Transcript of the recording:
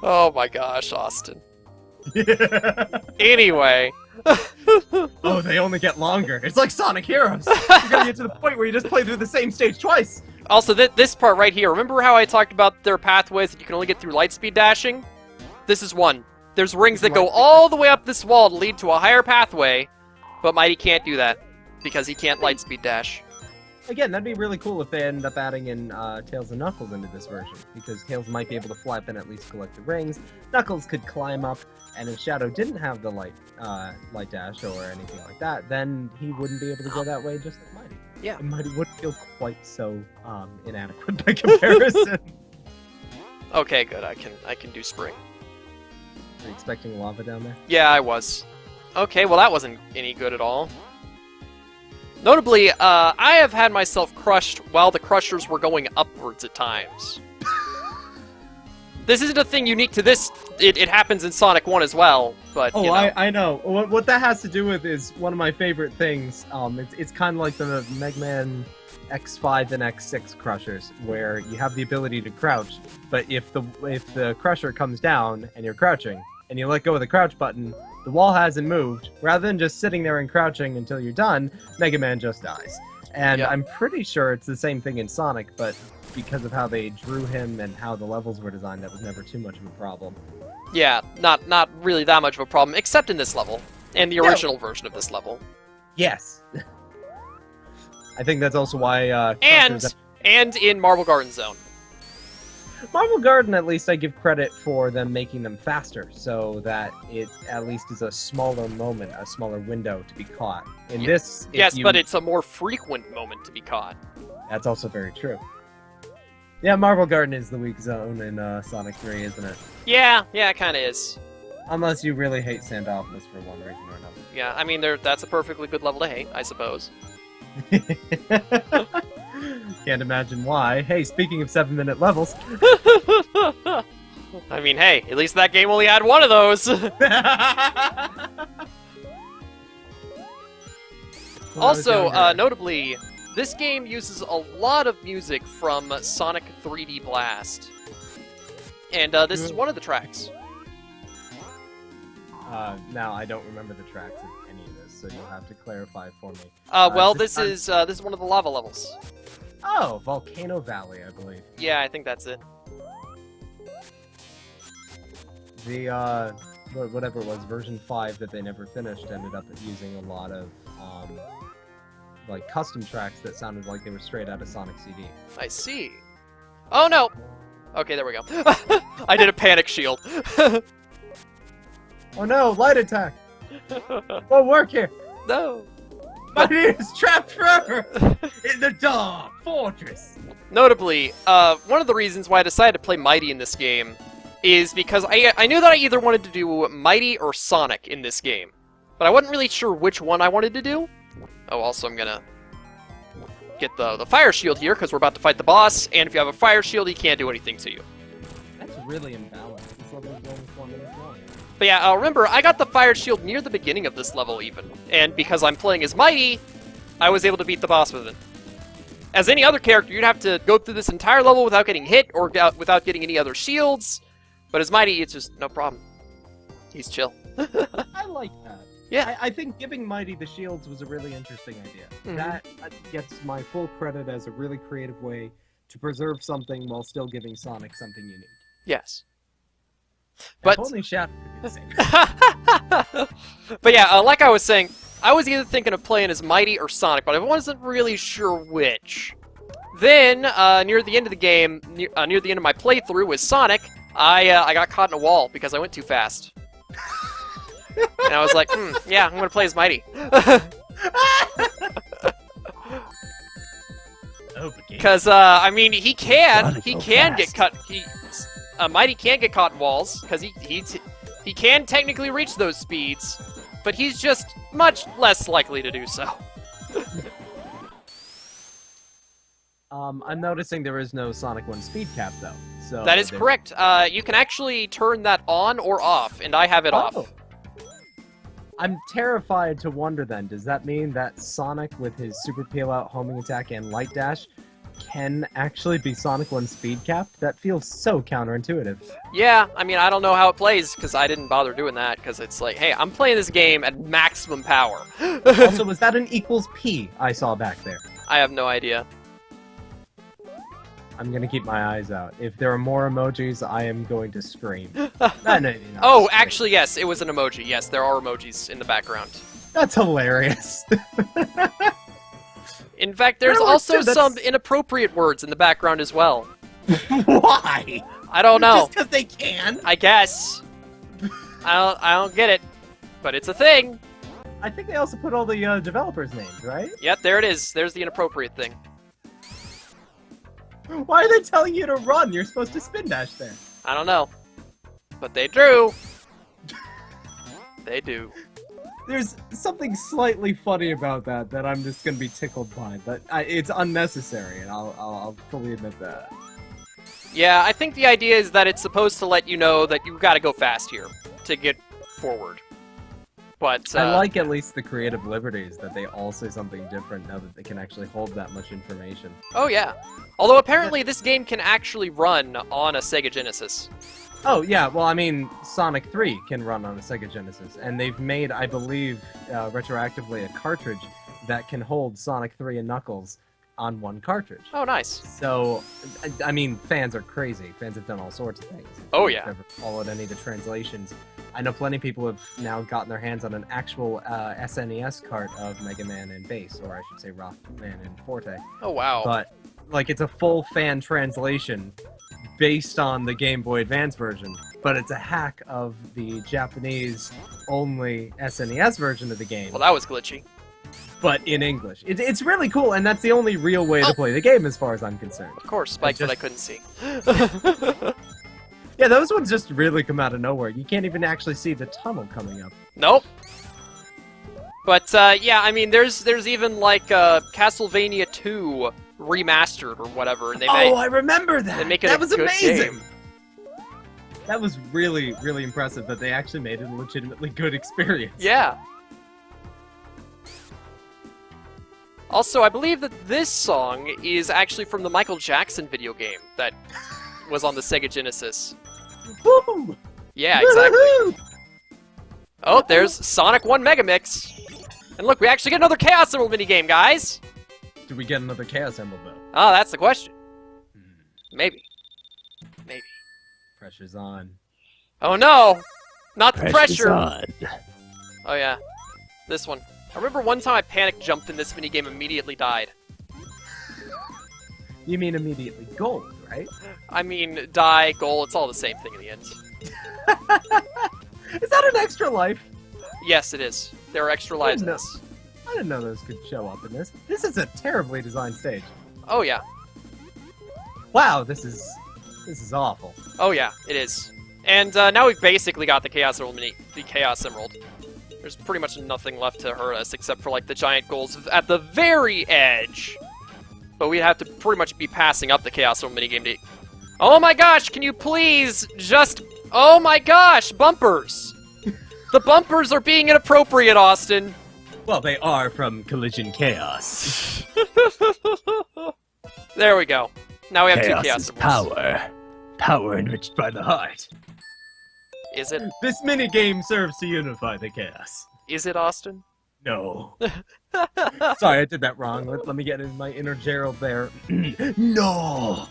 Oh my gosh, Austin. Anyway. Oh, they only get longer. It's like Sonic Heroes. You're gonna get to the point where you just play through the same stage twice. Also, this part right here, remember how I talked about their pathways that you can only get through lightspeed dashing? This is one. There's rings that go all the way up this wall to lead to a higher pathway, but Mighty can't do that because he can't lightspeed dash. Again, that'd be really cool if they ended up adding in Tails and Knuckles into this version, because Tails might be able to fly up and at least collect the rings. Knuckles could climb up, and if Shadow didn't have the light dash or anything like that, then he wouldn't be able to go that way just like Mighty. Yeah. And Mighty would feel quite so inadequate by comparison. Okay, good. I can do spring. Are you expecting lava down there? Yeah, I was. Okay, well that wasn't any good at all. Notably, I have had myself crushed while the crushers were going upwards at times. This isn't a thing unique to this. It happens in Sonic 1 as well, but, Oh, you know. I know. What that has to do with is one of my favorite things. It's kind of like the Mega Man X5 and X6 crushers, where you have the ability to crouch, but if the crusher comes down and you're crouching, and you let go of the crouch button, the wall hasn't moved. Rather than just sitting there and crouching until you're done, Mega Man just dies. And Yep. I'm pretty sure it's the same thing in Sonic, but because of how they drew him and how the levels were designed, that was never too much of a problem. Yeah, not really that much of a problem, except in this level, and the original version of this level. Yes. I think that's also why And in Marble Garden Zone. Marble Garden, at least I give credit for them making them faster, so that it at least is a smaller moment, a smaller window to be caught. In this, Yes, but it's a more frequent moment to be caught. That's also very true. Yeah, Marble Garden is the weak zone in Sonic 3, isn't it? Yeah, it kind of is. Unless you really hate Sandalphus for one reason or another. Yeah, I mean, that's a perfectly good level to hate, I suppose. Can't imagine why. Hey, speaking of 7-minute levels. I mean, hey, at least that game only had one of those. Also, notably, this game uses a lot of music from Sonic 3D Blast. And this is one of the tracks. Now, I don't remember the tracks of any of this, so you'll have to clarify for me. Well, this is one of the lava levels. Oh, Volcano Valley, I believe. Yeah, I think that's it. The, whatever it was, version 5 that they never finished ended up using a lot of, like, custom tracks that sounded like they were straight out of Sonic CD. I see. Oh, no! Okay, there we go. I did a panic shield. Oh no, light attack! Won't work here! No. My name is trapped forever in the dark fortress! Notably, one of the reasons why I decided to play Mighty in this game is because I knew that I either wanted to do Mighty or Sonic in this game. But I wasn't really sure which one I wanted to do. Oh, also I'm gonna get the fire shield here, because we're about to fight the boss, and if you have a fire shield, he can't do anything to you. That's really imbalanced. This level is only 4 minutes long. But yeah, remember, I got the fire shield near the beginning of this level even, and because I'm playing as Mighty, I was able to beat the boss with it. As any other character, you'd have to go through this entire level without getting hit, or without getting any other shields, but as Mighty, it's just no problem. He's chill. I like that. Yeah. I think giving Mighty the shields was a really interesting idea. Mhm. That gets my full credit as a really creative way to preserve something while still giving Sonic something unique. Yes. But But if only Shadow could be the same. But yeah, like I was saying, I was either thinking of playing as Mighty or Sonic, but I wasn't really sure which. Then, near the end of the game, near the end of my playthrough with Sonic, I got caught in a wall because I went too fast. And I was like, yeah, I'm gonna play as Mighty. Because, I mean, he can get cut, Mighty can get caught in walls, because he can technically reach those speeds, but he's just much less likely to do so. I'm noticing there is no Sonic 1 speed cap, though. So That is correct. You can actually turn that on or off, and I have it off. I'm terrified to wonder then, does that mean that Sonic with his super peel out homing attack and light dash can actually be Sonic 1 speed capped, that feels so counterintuitive. Yeah, I mean, I don't know how it plays, because I didn't bother doing that, because it's like, hey, I'm playing this game at maximum power. Also, was that an equals P I saw back there? I have no idea. I'm gonna keep my eyes out. If there are more emojis, I am going to scream. No, Oh, scream. actually, yes, it was an emoji. Yes, there are emojis in the background. That's hilarious. In fact, there's also some inappropriate words in the background as well. Why? I don't know. Just because they can? I guess. I don't get it, but it's a thing. I think they also put all the developers' names, right? Yep, there it is. There's the inappropriate thing. Why are they telling you to run? You're supposed to spin dash there. I don't know, but they do. They do. There's something slightly funny about that I'm just gonna be tickled by, but it's unnecessary, and I'll fully admit that. Yeah, I think the idea is that it's supposed to let you know that you've got to go fast here to get forward. But I like at least the creative liberties that they all say something different now that they can actually hold that much information. Oh yeah. Although apparently this game can actually run on a Sega Genesis. Oh yeah, well I mean Sonic 3 can run on a Sega Genesis, and they've made, I believe, retroactively a cartridge that can hold Sonic 3 and Knuckles on one cartridge. Oh, nice. So, I mean, fans are crazy. Fans have done all sorts of things. Oh, If yeah. you've never followed any of the translations. I know plenty of people have now gotten their hands on an actual SNES cart of Mega Man and Bass, or I should say Rockman and Forte. Oh, wow. But, like, it's a full fan translation based on the Game Boy Advance version, but it's a hack of the Japanese-only SNES version of the game. Well, that was glitchy. But in English. It's really cool, and that's the only real way to play the game as far as I'm concerned. Of course, spikes that I couldn't see. Yeah, those ones just really come out of nowhere. You can't even actually see the tunnel coming up. Nope. But, yeah, I mean, there's even, like, Castlevania 2 remastered or whatever, and they I remember that! They make it that a was good amazing! game. That was really, really impressive that they actually made it a legitimately good experience. Yeah. Also, I believe that this song is actually from the Michael Jackson video game that was on the Sega Genesis. Woo! Yeah, exactly. Woo-hoo-hoo! Oh, there's Sonic 1 Megamix. And look, we actually get another Chaos Emerald minigame, guys! Do we get another Chaos Emerald, though? Oh, that's the question. Maybe. Maybe. Pressure's on. Oh no! Not the pressure! on. Oh yeah. This one. I remember one time I panic jumped in this minigame and immediately died. You mean immediately gold, right? I mean, die, goal, it's all the same thing in the end. Is that an extra life? Yes, it is. There are extra lives in No. this. I didn't know those could show up in this. This is a terribly designed stage. Oh yeah. Wow, this is awful. Oh yeah, it is. And now we've basically got the Chaos Emerald the Chaos Emerald. There's pretty much nothing left to hurt us except for like the giant goals at the very edge. But we'd have to pretty much be passing up the Chaos Emerald minigame to... Oh my gosh, can you please just... Oh my gosh, bumpers! The bumpers are being inappropriate, Austin. Well, they are from Collision Chaos. There we go. Now we have two Chaos Chaos is Emeralds. power. Power enriched by the heart. Is it? This minigame serves to unify the chaos. Is it, Austin? No. Sorry, I did that wrong. Let me get in my inner Gerald there. No!